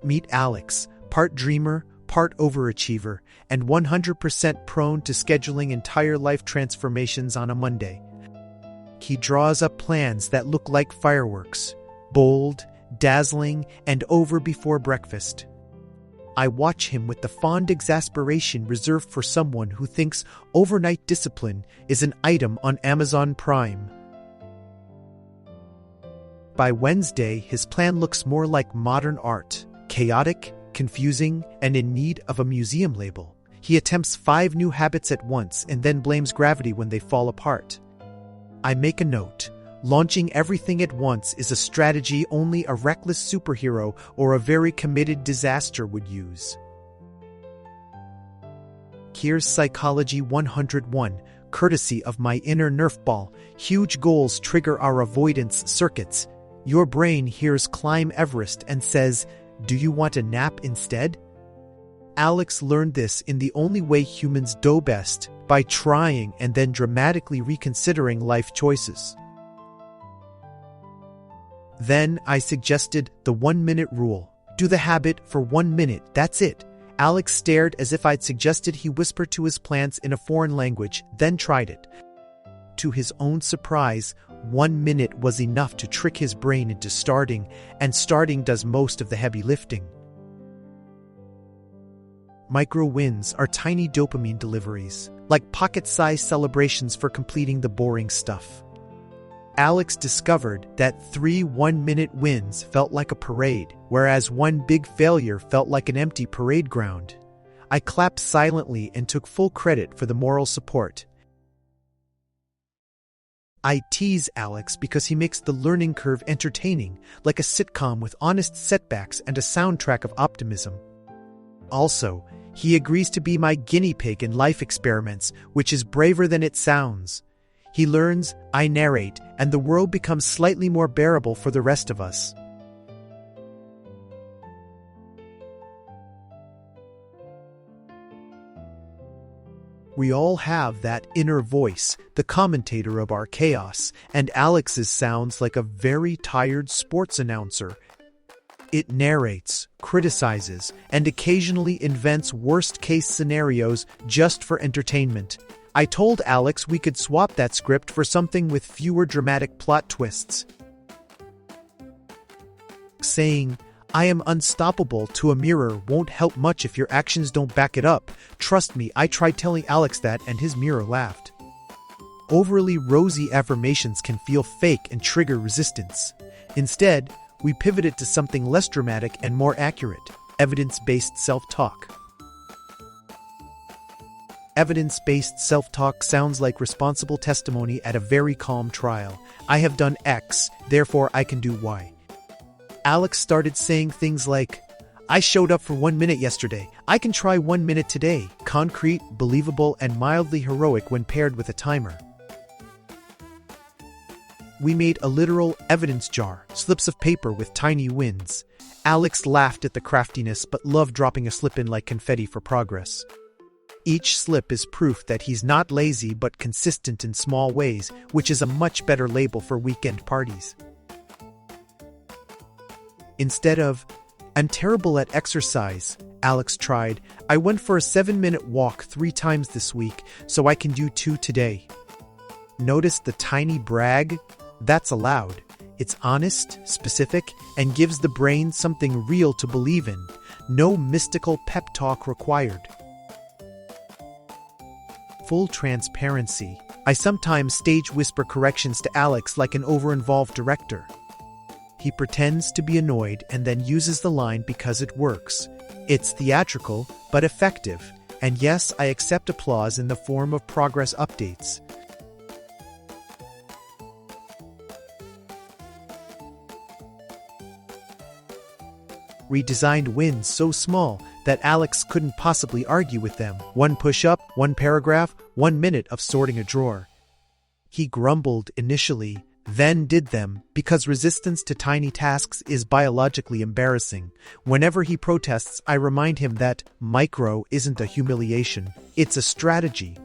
Meet Alex, part dreamer, part overachiever, and 100% prone to scheduling entire life transformations on a Monday. He draws up plans that look like fireworks, bold, dazzling, and over before breakfast. I watch him with the fond exasperation reserved for someone who thinks overnight discipline is an item on Amazon Prime. By Wednesday, his plan looks more like modern art, chaotic, confusing, and in need of a museum label. He attempts 5 new habits at once and then blames gravity when they fall apart. I make a note. Launching everything at once is a strategy only a reckless superhero or a very committed disaster would use. Here's Psychology 101, courtesy of my inner Nerf ball. Huge goals trigger our avoidance circuits. Your brain hears climb Everest and says, "Do you want a nap instead?" Alex learned this in the only way humans do best, by trying and then dramatically reconsidering life choices. Then I suggested the 1-minute rule. Do the habit for 1 minute, that's it. Alex stared as if I'd suggested he whisper to his plants in a foreign language, then tried it. To his own surprise, 1 minute was enough to trick his brain into starting, and starting does most of the heavy lifting. Micro wins are tiny dopamine deliveries, like pocket-sized celebrations for completing the boring stuff. Alex discovered that 3 1-minute wins felt like a parade, whereas 1 big failure felt like an empty parade ground. I clapped silently and took full credit for the moral support. I tease Alex because he makes the learning curve entertaining, like a sitcom with honest setbacks and a soundtrack of optimism. Also, he agrees to be my guinea pig in life experiments, which is braver than it sounds. He learns, I narrate, and the world becomes slightly more bearable for the rest of us. We all have that inner voice, the commentator of our chaos, and Alex's sounds like a very tired sports announcer. It narrates, criticizes, and occasionally invents worst-case scenarios just for entertainment. I told Alex we could swap that script for something with fewer dramatic plot twists. Saying, "I am unstoppable" to a mirror won't help much if your actions don't back it up. Trust me, I tried telling Alex that and his mirror laughed. Overly rosy affirmations can feel fake and trigger resistance. Instead, we pivoted to something less dramatic and more accurate: evidence-based self-talk. Evidence-based self-talk sounds like responsible testimony at a very calm trial. I have done X, therefore I can do Y. Alex started saying things like, "I showed up for 1 minute yesterday. I can try 1 minute today." Concrete, believable, and mildly heroic when paired with a timer. We made a literal evidence jar, slips of paper with tiny wins. Alex laughed at the craftiness but loved dropping a slip in like confetti for progress. Each slip is proof that he's not lazy but consistent in small ways, which is a much better label for weekend parties. Instead of, "I'm terrible at exercise," Alex tried, "I went for a 7-minute walk 3 times this week, so I can do 2 today." Notice the tiny brag? That's allowed. It's honest, specific, and gives the brain something real to believe in. No mystical pep talk required. Full transparency. I sometimes stage whisper corrections to Alex like an over-involved director. He pretends to be annoyed and then uses the line because it works. It's theatrical, but effective. And yes, I accept applause in the form of progress updates. We designed wins so small that Alex couldn't possibly argue with them. 1 push-up, 1 paragraph, 1 minute of sorting a drawer. He grumbled initially, then did them, because resistance to tiny tasks is biologically embarrassing. Whenever he protests, I remind him that micro isn't a humiliation, it's a strategy.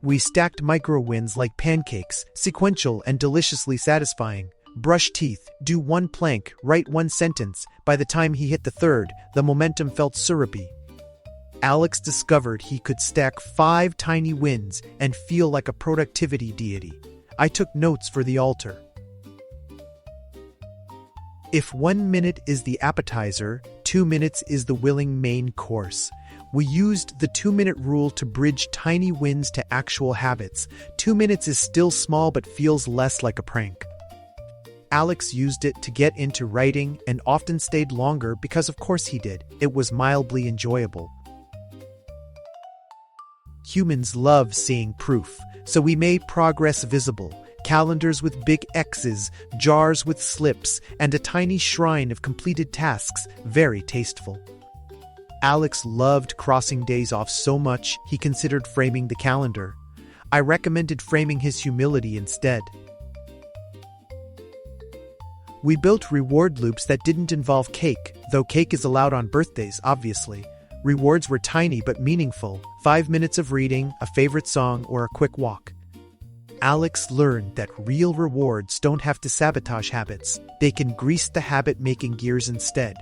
We stacked micro wins like pancakes, sequential and deliciously satisfying. Brush teeth, do one plank, write one sentence. By the time he hit the third, the momentum felt syrupy. Alex discovered he could stack 5 tiny wins and feel like a productivity deity. I took notes for the altar. If 1 minute is the appetizer, 2 minutes is the willing main course. We used the 2-minute rule to bridge tiny wins to actual habits. 2 minutes is still small but feels less like a prank. Alex used it to get into writing and often stayed longer because of course he did. It was mildly enjoyable. Humans love seeing proof, so we made progress visible. Calendars with big X's, jars with slips, and a tiny shrine of completed tasks. Very tasteful. Alex loved crossing days off so much he considered framing the calendar. I recommended framing his humility instead. We built reward loops that didn't involve cake, though cake is allowed on birthdays, obviously. Rewards were tiny but meaningful. 5 minutes of reading, a favorite song, or a quick walk. Alex learned that real rewards don't have to sabotage habits. They can grease the habit-making gears instead.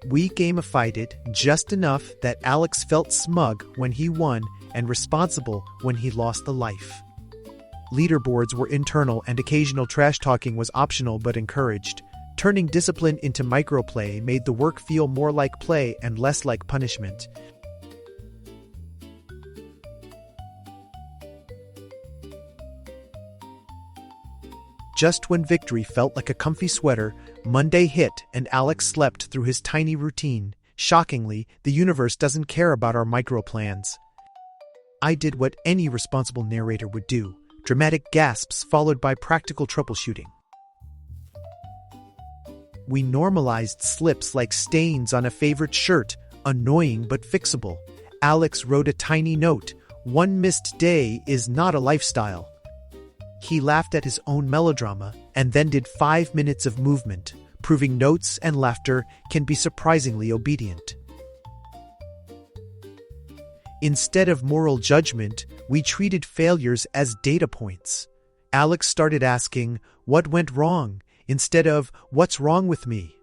We gamified it just enough that Alex felt smug when he won and responsible when he lost a life. Leaderboards were internal and occasional trash talking was optional but encouraged. Turning discipline into microplay made the work feel more like play and less like punishment. Just when victory felt like a comfy sweater, Monday hit and Alex slept through his tiny routine. Shockingly, the universe doesn't care about our microplans. I did what any responsible narrator would do. Dramatic gasps followed by practical troubleshooting. We normalized slips like stains on a favorite shirt, annoying but fixable. Alex wrote a tiny note, "One missed day is not a lifestyle." He laughed at his own melodrama and then did 5 minutes of movement, proving notes and laughter can be surprisingly obedient. Instead of moral judgment, we treated failures as data points. Alex started asking, "What went wrong?" instead of, "What's wrong with me?"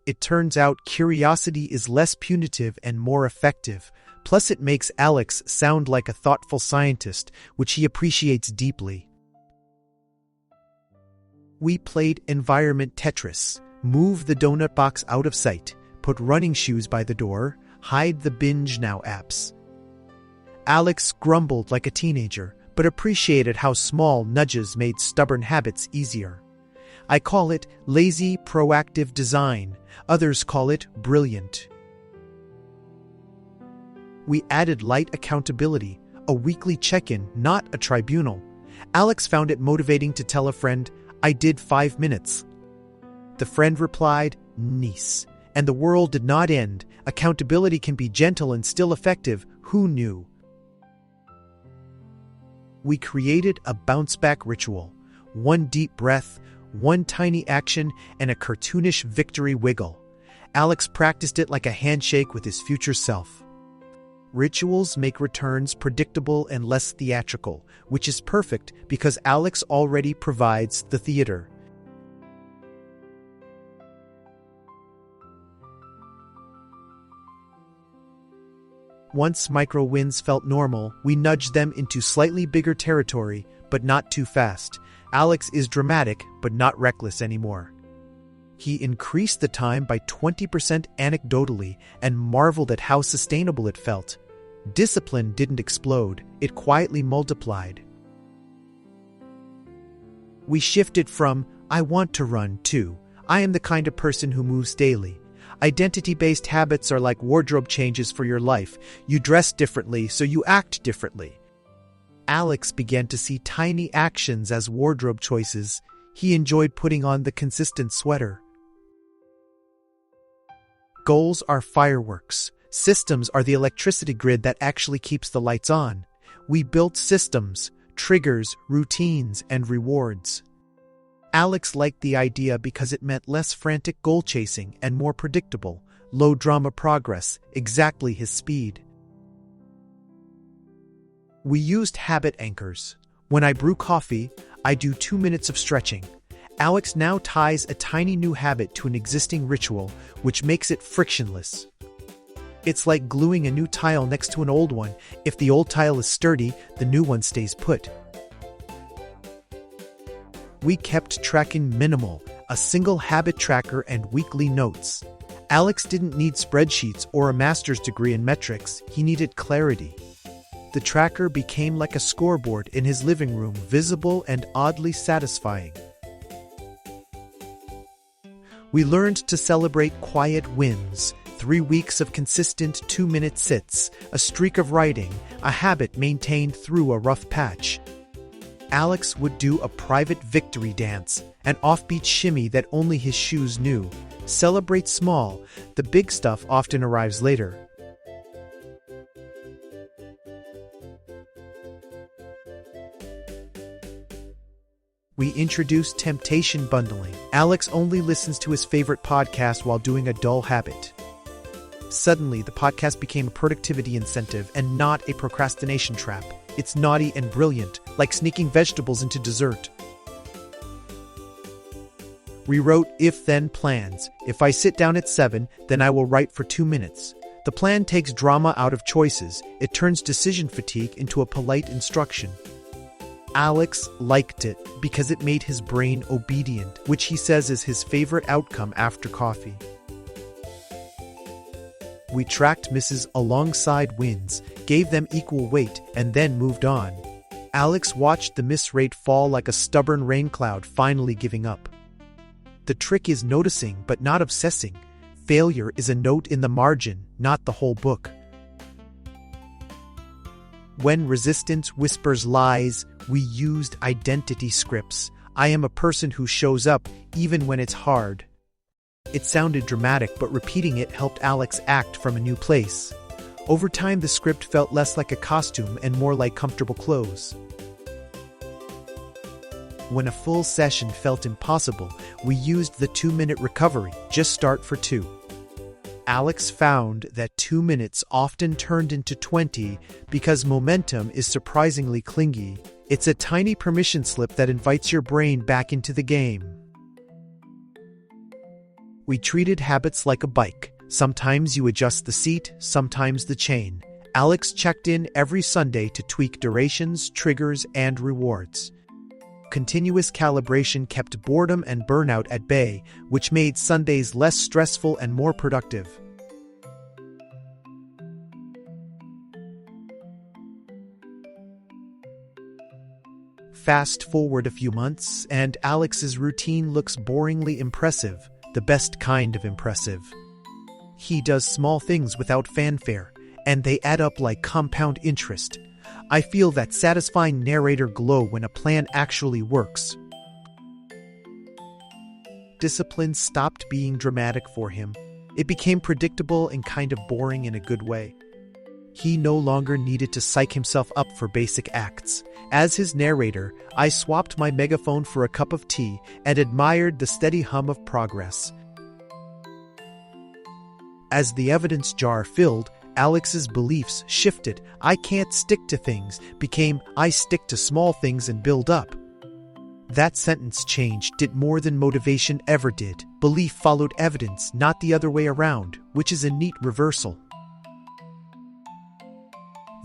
It turns out curiosity is less punitive and more effective. Plus, it makes Alex sound like a thoughtful scientist, which he appreciates deeply. We played environment Tetris, move the donut box out of sight, put running shoes by the door, hide the binge now apps. Alex grumbled like a teenager, but appreciated how small nudges made stubborn habits easier. I call it lazy proactive design. Others call it brilliant. We added light accountability, a weekly check-in, not a tribunal. Alex found it motivating to tell a friend, "I did 5 minutes." The friend replied, "Nice." And the world did not end. Accountability can be gentle and still effective. Who knew? We created a bounce-back ritual. 1 deep breath, 1 tiny action, and a cartoonish victory wiggle. Alex practiced it like a handshake with his future self. Rituals make returns predictable and less theatrical, which is perfect because Alex already provides the theater. Once micro-wins felt normal, we nudged them into slightly bigger territory, but not too fast. Alex is dramatic, but not reckless anymore. He increased the time by 20% anecdotally and marveled at how sustainable it felt. Discipline didn't explode, it quietly multiplied. We shifted from, "I want to run," to, "I am the kind of person who moves daily." Identity-based habits are like wardrobe changes for your life. You dress differently, so you act differently. Alex began to see tiny actions as wardrobe choices. He enjoyed putting on the consistent sweater. Goals are fireworks. Systems are the electricity grid that actually keeps the lights on. We built systems, triggers, routines, and rewards. Alex liked the idea because it meant less frantic goal chasing and more predictable, low-drama progress, exactly his speed. We used habit anchors. When I brew coffee, I do 2 minutes of stretching. Alex now ties a tiny new habit to an existing ritual, which makes it frictionless. It's like gluing a new tile next to an old one. If the old tile is sturdy, the new one stays put. We kept tracking minimal, a single habit tracker and weekly notes. Alex didn't need spreadsheets or a master's degree in metrics, he needed clarity. The tracker became like a scoreboard in his living room, visible and oddly satisfying. We learned to celebrate quiet wins, 3 weeks of consistent 2-minute sits, a streak of writing, a habit maintained through a rough patch. Alex would do a private victory dance, an offbeat shimmy that only his shoes knew. Celebrate small, the big stuff often arrives later. We introduced temptation bundling. Alex only listens to his favorite podcast while doing a dull habit. Suddenly, the podcast became a productivity incentive and not a procrastination trap. It's naughty and brilliant, like sneaking vegetables into dessert. We wrote if-then plans. If I sit down at 7, then I will write for 2 minutes. The plan takes drama out of choices. It turns decision fatigue into a polite instruction. Alex liked it because it made his brain obedient, which he says is his favorite outcome after coffee. We tracked misses alongside wins, gave them equal weight, and then moved on. Alex watched the miss rate fall like a stubborn rain cloud, finally giving up. The trick is noticing but not obsessing. Failure is a note in the margin, not the whole book. When resistance whispers lies, we used identity scripts. I am a person who shows up even when it's hard. It sounded dramatic, but repeating it helped Alex act from a new place. Over time, the script felt less like a costume and more like comfortable clothes. When a full session felt impossible, we used the 2-minute recovery, just start for 2. Alex found that 2 minutes often turned into 20 because momentum is surprisingly clingy. It's a tiny permission slip that invites your brain back into the game. We treated habits like a bike. Sometimes you adjust the seat, sometimes the chain. Alex checked in every Sunday to tweak durations, triggers, and rewards. Continuous calibration kept boredom and burnout at bay, which made Sundays less stressful and more productive. Fast forward a few months, and Alex's routine looks boringly impressive, the best kind of impressive. He does small things without fanfare, and they add up like compound interest. I feel that satisfying narrator glow when a plan actually works. Discipline stopped being dramatic for him. It became predictable and kind of boring in a good way. He no longer needed to psych himself up for basic acts. As his narrator, I swapped my megaphone for a cup of tea and admired the steady hum of progress. As the evidence jar filled, Alex's beliefs shifted. I can't stick to things became I stick to small things and build up. That sentence change did more than motivation ever did. Belief followed evidence, not the other way around, which is a neat reversal.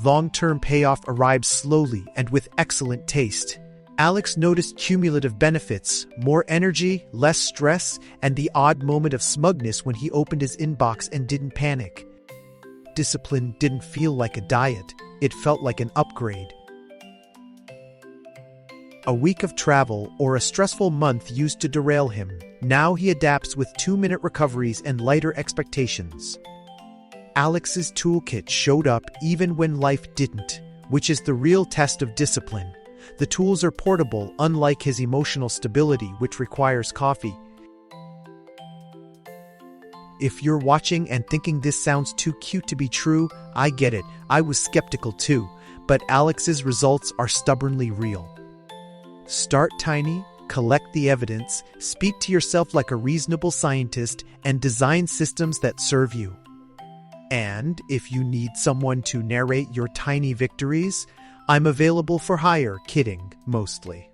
Long-term payoff arrived slowly and with excellent taste. Alex noticed cumulative benefits, more energy, less stress, and the odd moment of smugness when he opened his inbox and didn't panic. Discipline didn't feel like a diet, it felt like an upgrade. A week of travel or a stressful month used to derail him. Now he adapts with 2-minute recoveries and lighter expectations. Alex's toolkit showed up even when life didn't, which is the real test of discipline. The tools are portable, unlike his emotional stability, which requires coffee. If you're watching and thinking this sounds too cute to be true, I get it. I was skeptical too, but Alex's results are stubbornly real. Start tiny, collect the evidence, speak to yourself like a reasonable scientist, and design systems that serve you. And if you need someone to narrate your tiny victories, I'm available for hire, kidding, mostly.